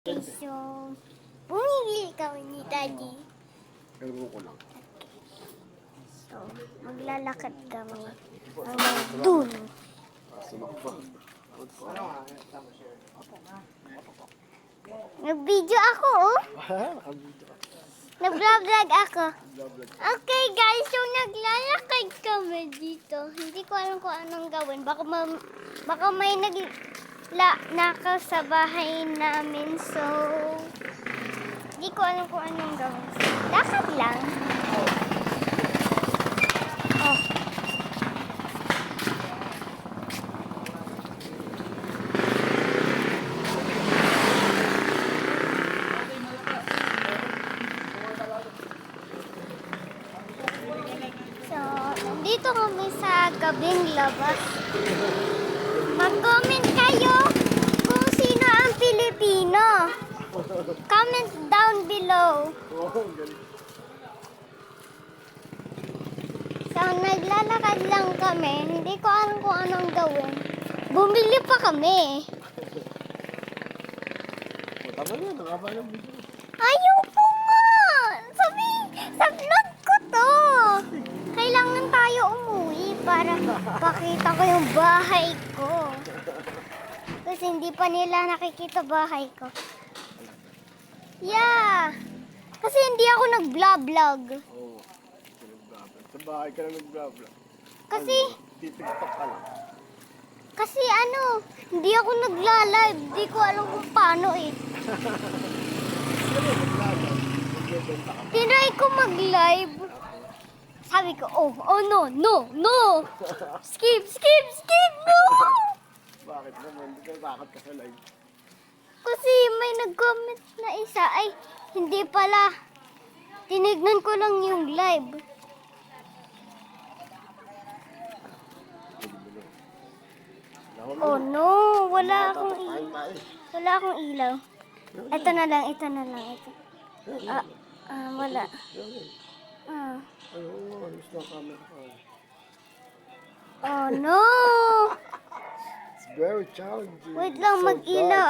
So, bumili kami ni Daddy. Ewan ko lang. So, maglalakad kami hanggang dun. Sumakpa. Nag-video ako, oh. Nakabito ka. Nag-vlog ako. Vlog. Okay, guys. So, naglalakad kami dito. Hindi ko alam kung anong gawin. Baka may naka sa bahay namin. So, hindi ko alam kung anong gawin. Lakad lang. Oh. So, nandito kami sa gabing labas. Mag-comment kayo kung sino ang Pilipino. Comment down below. Oo, galing. So, naglalakad lang kami. Hindi ko alam kung anong gawin. Bumili pa kami. Tama na, nakaba ng video. Ayoko nga! Sa vlog ko to. Kailangan tayo umuwi para pakita ko yung bahay ko. Kasi hindi pa nila nakikita bahay ko. Yeah! Kasi hindi ako nag-vlog. Oo. Nag-vlog. Sa bahay ka na nag-vlog. Kasi, TikTok ka lang. kasi hindi ako nagla-live. Hindi ko alam kung paano eh. Nagbebenta ka. Tinry ko mag-live. Sabi ko, oh no. Skip, no! Bakit naman? Hindi ka takot ka sa live. Kasi may nag-comment na isa, ay, hindi pala. Tinignan ko lang yung live. Oh no, wala akong ilaw. Ito na lang. Ito. Wala. Ayos na camera ka. Oh no! It's very challenging. Wait lang, So mag-ilaw.